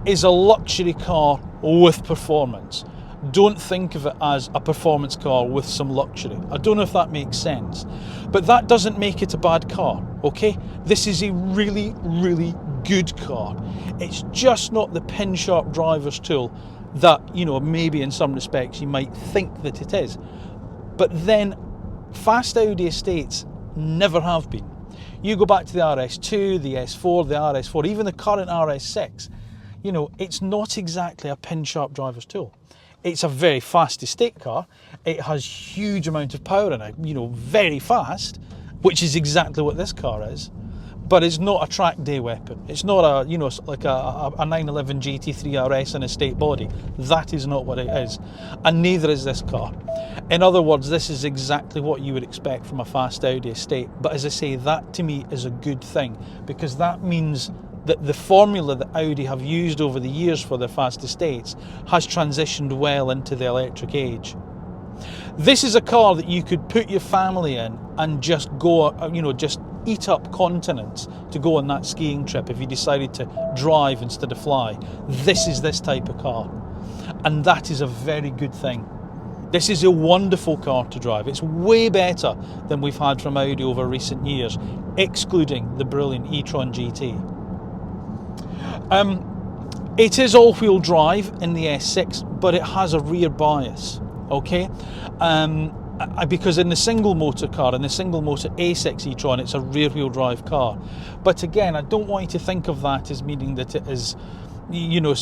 is a luxury car with performance. Don't think of it as a performance car with some luxury. I don't know if that makes sense, but that doesn't make it a bad car, okay? This is a really, really good car. It's just not the pin sharp driver's tool that, you know, maybe in some respects you might think that it is. But then fast Audi estates never have been. You go back to the RS2, the S4, the RS4, even the current RS6, you know, it's not exactly a pin sharp driver's tool. It's a very fast estate car. It has huge amount of power in it, you know, very fast, which is exactly what this car is. But it's not a track day weapon. It's not a, you know, like a 911 GT3 RS in a estate body. That is not what it is. And neither is this car. In other words, this is exactly what you would expect from a fast Audi estate. But as I say, that to me is a good thing, because that means that the formula that Audi have used over the years for their fast estates has transitioned well into the electric age. This is a car that you could put your family in and just go, you know, just eat up continents to go on that skiing trip if you decided to drive instead of fly. This is this type of car, and that is a very good thing. This is a wonderful car to drive. It's way better than we've had from Audi over recent years, excluding the brilliant e-tron GT. It is all-wheel drive in the S6, but it has a rear bias, okay? Because in the single motor car, in the single motor A6 e-tron, it's a rear-wheel drive car. But again, I don't want you to think of that as meaning that it is, you know,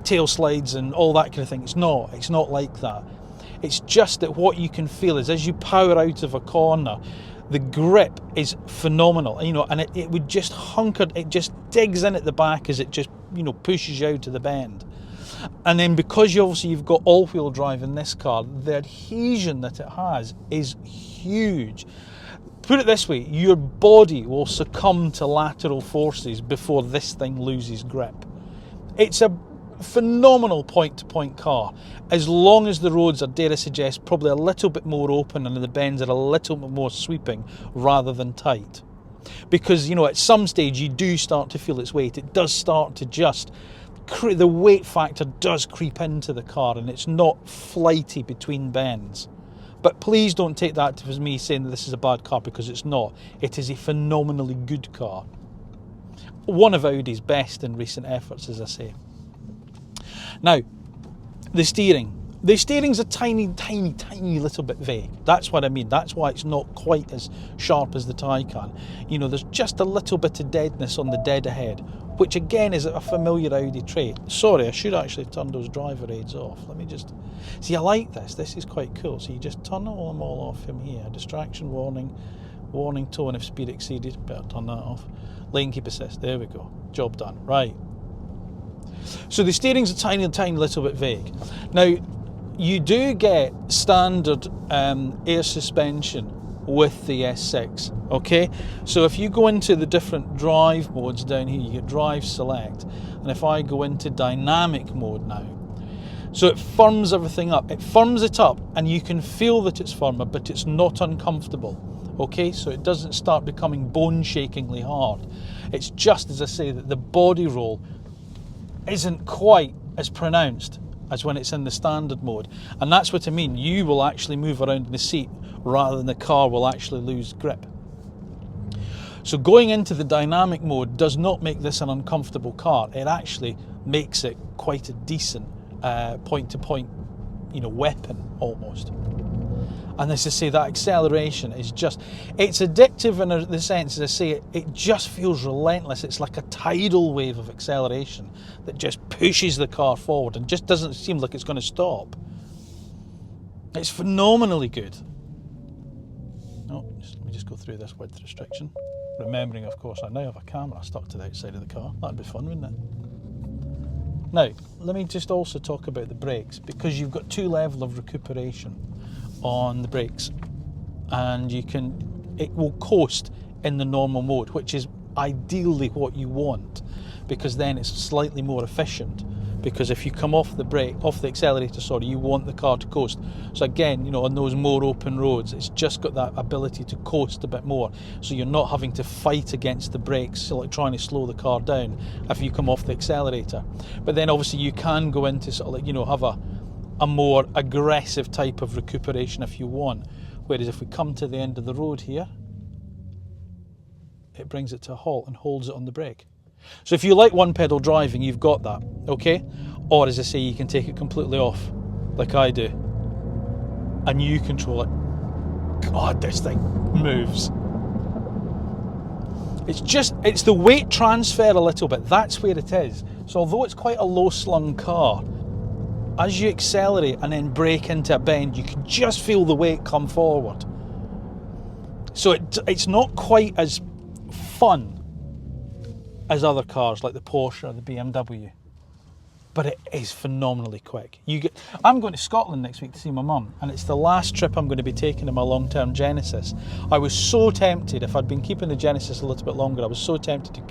tail slides and all that kind of thing. It's not like that. It's just that what you can feel is as you power out of a corner, the grip is phenomenal, you know, and it would just it just digs in at the back as it just, you know, pushes you out to the bend. And then because you've got all-wheel drive in this car, the adhesion that it has is huge. Put it this way, your body will succumb to lateral forces before this thing loses grip. It's a phenomenal point-to-point car, as long as the roads are, dare I suggest, probably a little bit more open and the bends are a little bit more sweeping rather than tight. Because, you know, at some stage you do start to feel its weight. It does start to just, the weight factor does creep into the car, and it's not flighty between bends. But please don't take that as me saying that this is a bad car, because it's not. It is a phenomenally good car. One of Audi's best in recent efforts, as I say. Now, the steering. The steering's a tiny little bit vague. That's what I mean. That's why it's not quite as sharp as the Taycan. You know, there's just a little bit of deadness on the dead ahead, which again is a familiar Audi trait. Sorry, I should actually have turned those driver aids off. Let me just... See, I like this. This is quite cool. So you just turn them all off from here. Distraction warning, warning tone if speed exceeded. Better turn that off. Lane keep assist. There we go. Job done. Right. So the steering's a tiny little bit vague. Now, you do get standard air suspension with the S6, okay? So if you go into the different drive modes down here, you get drive select, and if I go into dynamic mode now, so it firms everything up. It firms it up, and you can feel that it's firmer, but it's not uncomfortable, okay? So it doesn't start becoming bone-shakingly hard. It's just, as I say, that the body roll isn't quite as pronounced as when it's in the standard mode, and that's what I mean. You will actually move around in the seat rather than the car will actually lose grip. So going into the dynamic mode does not make this an uncomfortable car. It actually makes it quite a decent point-to-point, you know, weapon almost. And as I say, that acceleration is just, it's addictive in the sense, as I say, it just feels relentless. It's like a tidal wave of acceleration that just pushes the car forward and just doesn't seem like it's going to stop. It's phenomenally good. Oh, let me just go through this width restriction. Remembering, of course, I now have a camera stuck to the outside of the car. That'd be fun, wouldn't it? Now, let me just also talk about the brakes, because you've got two levels of recuperation on the brakes, and it will coast in the normal mode, which is ideally what you want, because then it's slightly more efficient. Because if you come off the accelerator, you want the car to coast. So again, you know, on those more open roads, it's just got that ability to coast a bit more. So you're not having to fight against the brakes, so like trying to slow the car down if you come off the accelerator. But then obviously you can go into have a more aggressive type of recuperation if you want. Whereas if we come to the end of the road here, it brings it to a halt and holds it on the brake. So if you like one pedal driving, you've got that, okay? Or as I say, you can take it completely off, like I do, and you control it. God, this thing moves. It's the weight transfer a little bit, that's where it is. So although it's quite a low slung car, as you accelerate and then brake into a bend, you can just feel the weight come forward. So it's not quite as fun as other cars like the Porsche or the BMW, but it is phenomenally quick. I'm going to Scotland next week to see my mum, and it's the last trip I'm going to be taking in my long-term Genesis. I was so tempted, if I'd been keeping the Genesis a little bit longer, I was so tempted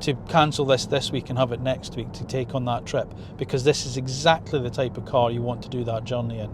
to cancel this week and have it next week to take on that trip, because this is exactly the type of car you want to do that journey in.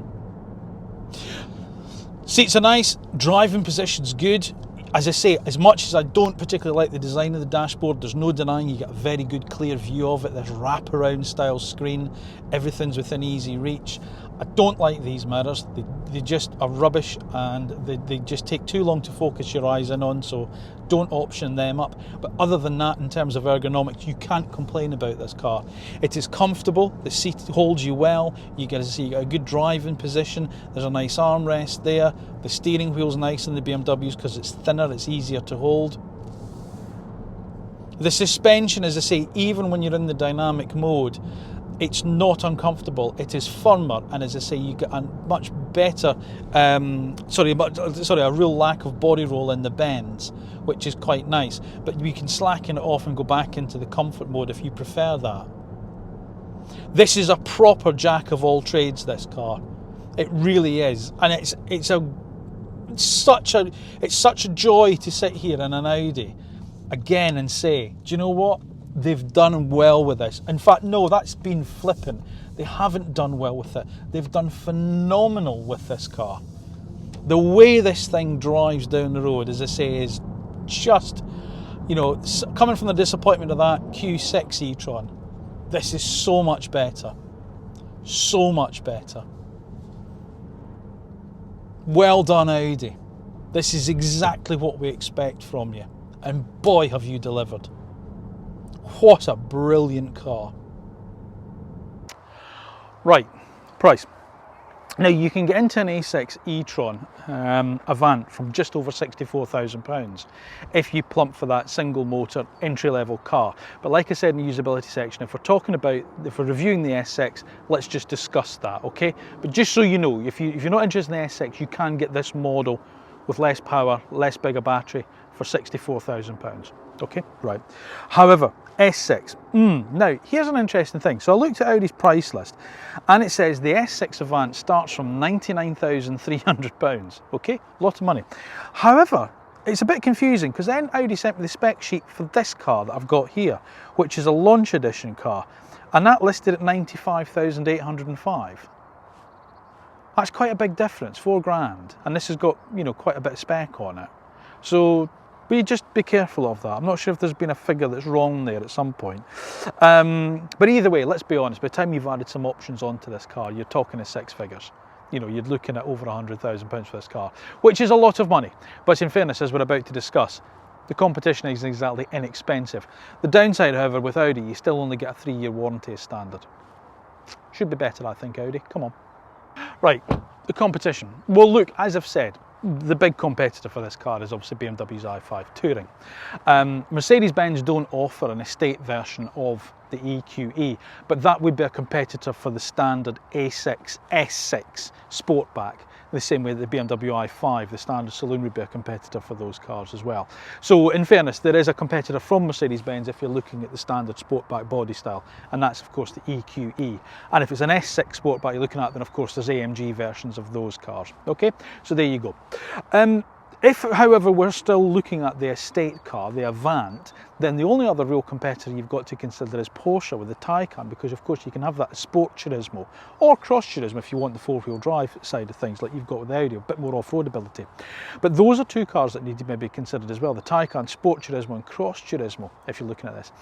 Seats are nice, driving position's good. As I say, as much as I don't particularly like the design of the dashboard, there's no denying you get a very good clear view of it. There's wraparound style screen, everything's within easy reach. I don't like these mirrors, they just are rubbish, and they just take too long to focus your eyes in on, so don't option them up. But other than that, in terms of ergonomics, you can't complain about this car. It is comfortable, the seat holds you well, you get a good driving position, there's a nice armrest there, the steering wheel's nice in the BMWs because it's thinner, it's easier to hold. The suspension, as I say, even when you're in the dynamic mode, it's not uncomfortable, it is firmer, and as I say, you get a much better, a real lack of body roll in the bends, which is quite nice, but you can slacken it off and go back into the comfort mode if you prefer that. This is a proper jack of all trades, this car. It really is, and it's such a joy to sit here in an Audi again and say, do you know what? They've done well with this. In fact, no, that's been flippant. They haven't done well with it. They've done phenomenal with this car. The way this thing drives down the road, as I say, is just, coming from the disappointment of that Q6 e-tron, this is so much better. So much better. Well done, Audi. This is exactly what we expect from you. And boy, have you delivered. What a brilliant car. Right, price. Now you can get into an A6 e-tron Avant from just over £64,000 if you plump for that single motor entry-level car. But like I said in the usability section, if we're reviewing the S6, let's just discuss that, okay? But just so you know, if you're not interested in the S6, you can get this model with less power, less bigger battery for £64,000. Okay, right. However, S6. Now, here's an interesting thing. So I looked at Audi's price list, and it says the S6 Avant starts from £99,300. Okay, a lot of money. However, it's a bit confusing because then Audi sent me the spec sheet for this car that I've got here, which is a launch edition car, and that listed at £95,805. That's quite a big difference, £4,000, and this has got quite a bit of spec on it. So just be careful of that. I'm not sure if there's been a figure that's wrong there at some point. But either way, let's be honest, by the time you've added some options onto this car, you're talking of six figures. You're looking at over £100,000 for this car, which is a lot of money. But in fairness, as we're about to discuss, the competition isn't exactly inexpensive. The downside, however, with Audi, you still only get a 3-year warranty as standard. Should be better, I think, Audi. Come on. Right, the competition. Well, look, as I've said, the big competitor for this car is obviously BMW's i5 Touring. Mercedes-Benz don't offer an estate version of the EQE, but that would be a competitor for the standard A6 S6 Sportback, the same way that the BMW i5, the standard saloon, would be a competitor for those cars as well. So in fairness, there is a competitor from Mercedes-Benz if you're looking at the standard Sportback body style, and that's of course the EQE. And if it's an S6 Sportback you're looking at, then of course there's AMG versions of those cars. Okay, so there you go. If, however, we're still looking at the estate car, the Avant, then the only other real competitor you've got to consider is Porsche with the Taycan, because of course you can have that Sport Turismo or Cross Turismo if you want the four-wheel drive side of things, like you've got with the Audi, a bit more off-road ability. But those are two cars that need to maybe be considered as well, the Taycan, Sport Turismo and Cross Turismo, if you're looking at this.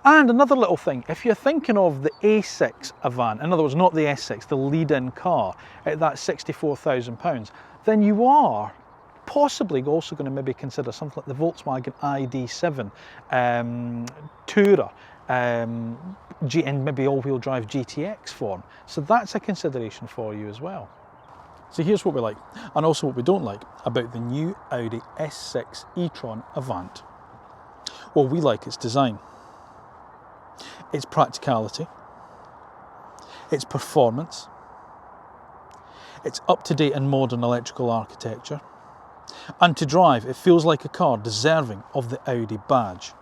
And another little thing, if you're thinking of the A6 Avant, in other words, not the S6, the lead-in car, at that £64,000, then you are possibly also going to maybe consider something like the Volkswagen ID7 Tourer, and maybe all-wheel drive GTX form. So that's a consideration for you as well. So here's what we like, and also what we don't like about the new Audi S6 e-tron Avant. Well, we like its design, its practicality, its performance, its up-to-date and modern electrical architecture, and to drive it feels like a car deserving of the Audi badge.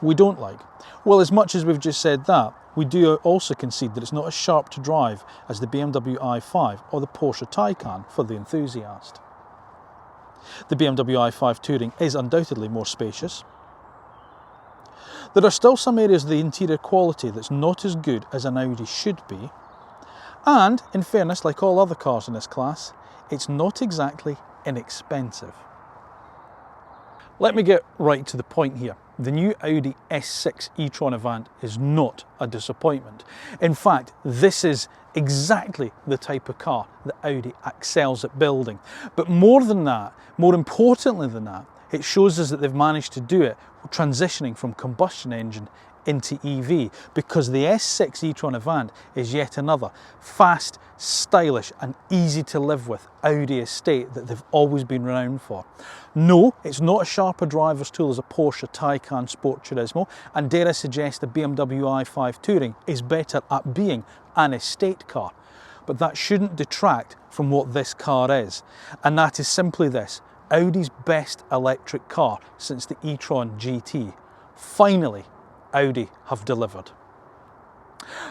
We don't like, well, as much as we've just said that, we do also concede that it's not as sharp to drive as the BMW i5 or the Porsche Taycan for the enthusiast. The BMW i5 Touring is undoubtedly more spacious. There are still some areas of the interior quality that's not as good as an Audi should be, and in fairness, like all other cars in this class, it's not exactly inexpensive. Let me get right to the point here. The new Audi S6 e-tron Avant is not a disappointment. In fact, this is exactly the type of car that Audi excels at building. But more than that, more importantly than that, it shows us that they've managed to do it transitioning from combustion engine into EV, because the S6 e-tron Avant is yet another fast, stylish and easy to live with Audi estate that they've always been renowned for. No, it's not a sharper driver's tool as a Porsche Taycan Sport Turismo, and dare I suggest the BMW i5 Touring is better at being an estate car. But that shouldn't detract from what this car is, and that is simply this: Audi's best electric car since the e-tron GT. Finally, Audi have delivered.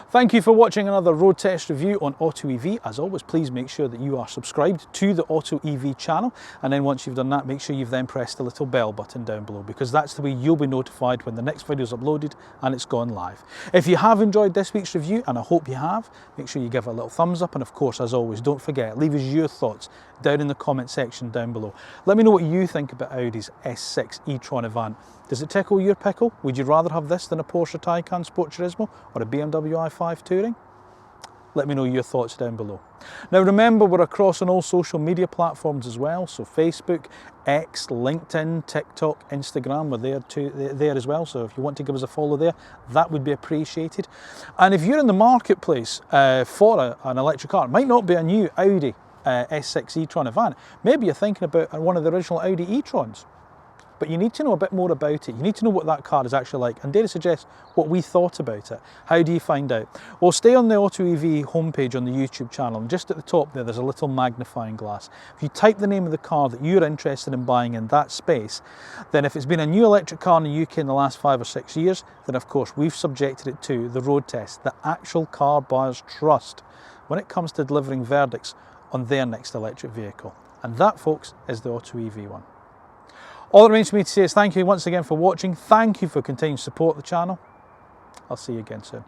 Thank you for watching another road test review on AutoEV. As always, please make sure that you are subscribed to the AutoEV channel, and then once you've done that, make sure you've then pressed the little bell button down below, because that's the way you'll be notified when the next video is uploaded and it's gone live. If you have enjoyed this week's review, and I hope you have, make sure you give it a little thumbs up, and of course, as always, don't forget, leave us your thoughts down in the comment section down below. Let me know what you think about Audi's S6 e-tron Avant. Does it tickle your pickle? Would you rather have this than a Porsche Taycan Sport Turismo or a BMW i5 Touring? Let me know your thoughts down below. Now remember, we're across on all social media platforms as well, so Facebook, X, LinkedIn, TikTok, Instagram, we're there as well, so if you want to give us a follow there, that would be appreciated. And if you're in the marketplace for an electric car, it might not be a new Audi S6 e-tron Avant, maybe you're thinking about one of the original Audi e-trons, but you need to know a bit more about it. You need to know what that car is actually like, and dare I suggest what we thought about it. How do you find out? Well, stay on the AutoEV homepage on the YouTube channel, and just at the top there's a little magnifying glass. If you type the name of the car that you're interested in buying in that space, then if it's been a new electric car in the UK in the last 5 or 6 years, then of course we've subjected it to the road test that actual car buyers trust when it comes to delivering verdicts on their next electric vehicle. And that, folks, is the AutoEV one. All that remains for me to say is thank you once again for watching. Thank you for continuing to support the channel. I'll see you again soon.